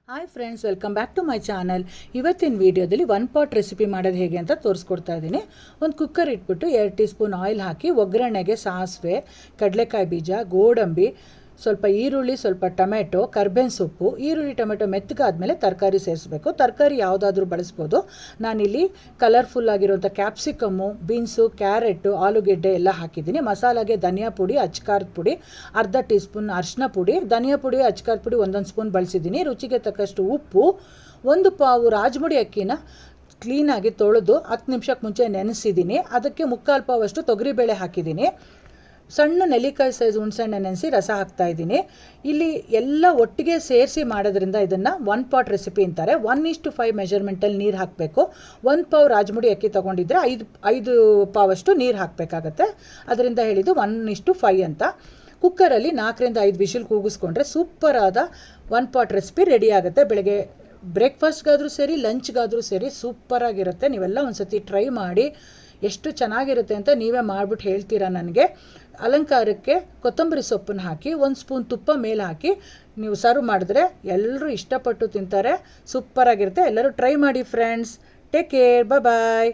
Hi friends, welcome back to my channel. ಇವತ್ತಿನ ವೀಡಿಯೋದಲ್ಲಿ one pot recipe ಮಾಡೋದು ಹೇಗೆ ಅಂತ ತೋರಿಸ್ಕೊಡ್ತಾ ಇದ್ದೀನಿ. ಒಂದು ಕುಕ್ಕರ್ ಇಟ್ಬಿಟ್ಟು 2 ಟೀ ಸ್ಪೂನ್ ಆಯಿಲ್ ಹಾಕಿ ಒಗ್ಗರಣೆಗೆ ಸಾಸಿವೆ, ಕಡಲೆಕಾಯಿ ಬೀಜ, ಗೋಡಂಬಿ, ಸ್ವಲ್ಪ ಈರುಳ್ಳಿ, ಸ್ವಲ್ಪ ಟೊಮೆಟೊ, ಕರ್ಬೇವಿನ ಸೊಪ್ಪು. ಈರುಳ್ಳಿ ಟೊಮೆಟೊ ಮೆತ್ತಗಾದ್ಮೇಲೆ ತರಕಾರಿ ಸೇರಿಸ್ಬೇಕು. ತರಕಾರಿ ಯಾವುದಾದ್ರೂ ಬಳಸ್ಬೋದು. ನಾನಿಲ್ಲಿ ಕಲರ್ಫುಲ್ ಆಗಿರುವಂಥ ಕ್ಯಾಪ್ಸಿಕಮ್ಮು, ಬೀನ್ಸು, ಕ್ಯಾರೆಟು, ಆಲೂಗೆಡ್ಡೆ ಎಲ್ಲ ಹಾಕಿದ್ದೀನಿ. ಮಸಾಲಾಗೆ ಧನಿಯಾ ಪುಡಿ, ಅಚ್ಕಾರದ ಪುಡಿ, ಅರ್ಧ ಟೀ ಸ್ಪೂನ್ ಅರಿಶಿನ ಪುಡಿ, ಧನಿಯಾ ಪುಡಿ, ಅಚ್ಕಾರದ ಪುಡಿ 1 ಸ್ಪೂನ್ ಬಳಸಿದ್ದೀನಿ. ರುಚಿಗೆ ತಕ್ಕಷ್ಟು ಉಪ್ಪು, 1 ಪಾವು ರಾಜಮುಡಿ ಅಕ್ಕಿನ ಕ್ಲೀನಾಗಿ ತೊಳೆದು 10 ನಿಮಿಷಕ್ಕೆ ಮುಂಚೆ ನೆನೆಸಿದ್ದೀನಿ. ಅದಕ್ಕೆ 3/4 ಪಾವಷ್ಟು ತೊಗರಿಬೇಳೆ ಹಾಕಿದ್ದೀನಿ. ಸಣ್ಣ ನೆಲ್ಲಿಕಾಯಿ ಸೈಜ್ ಹುಣಸೆಹಣ್ಣು ನೆನೆಸಿ ರಸ ಹಾಕ್ತಾಯಿದ್ದೀನಿ. ಇಲ್ಲಿ ಎಲ್ಲ ಒಟ್ಟಿಗೆ ಸೇರಿಸಿ ಮಾಡೋದ್ರಿಂದ ಇದನ್ನು ಒನ್ ಪಾಟ್ ರೆಸಿಪಿ ಅಂತಾರೆ. 1:5 ಮೆಜರ್ಮೆಂಟಲ್ಲಿ ನೀರು ಹಾಕಬೇಕು. 1 ಪಾವು ರಾಜಮುಡಿ ಅಕ್ಕಿ ತೊಗೊಂಡಿದ್ರೆ 5 ಪಾವಷ್ಟು ನೀರು ಹಾಕಬೇಕಾಗತ್ತೆ. ಅದರಿಂದ ಹೇಳಿದ್ದು 1:5 ಅಂತ. ಕುಕ್ಕರಲ್ಲಿ 4ರಿಂದ 5 ವಿಷಲ್ ಕೂಗಿಸ್ಕೊಂಡ್ರೆ ಸೂಪರಾದ ಒನ್ ಪಾಟ್ ರೆಸಿಪಿ ರೆಡಿ ಆಗುತ್ತೆ. ಬೆಳಗ್ಗೆ ಬ್ರೇಕ್ಫಾಸ್ಟ್ಗಾದರೂ ಸರಿ, ಲಂಚ್ಗಾದರೂ ಸರಿ ಸೂಪರಾಗಿರುತ್ತೆ. ನೀವೆಲ್ಲ ಒಂದು ಸತಿ ಟ್ರೈ ಮಾಡಿ ಎಷ್ಟು ಚೆನ್ನಾಗಿರುತ್ತೆ ಅಂತ ನೀವೇ ಮಾಡಿಬಿಟ್ಟು ಹೇಳ್ತೀರಾ ನನಗೆ. ಅಲಂಕಾರಕ್ಕೆ ಕೊತ್ತಂಬರಿ ಸೊಪ್ಪನ್ನು ಹಾಕಿ 1 ಸ್ಪೂನ್ ತುಪ್ಪ ಮೇಲೆ ಹಾಕಿ ನೀವು ಸರ್ವ್ ಮಾಡಿದ್ರೆ ಎಲ್ಲರೂ ಇಷ್ಟಪಟ್ಟು ತಿಂತಾರೆ. ಸೂಪರಾಗಿರುತ್ತೆ. ಎಲ್ಲರೂ ಟ್ರೈ ಮಾಡಿ ಫ್ರೆಂಡ್ಸ್. Take care. ಬಾಯ್.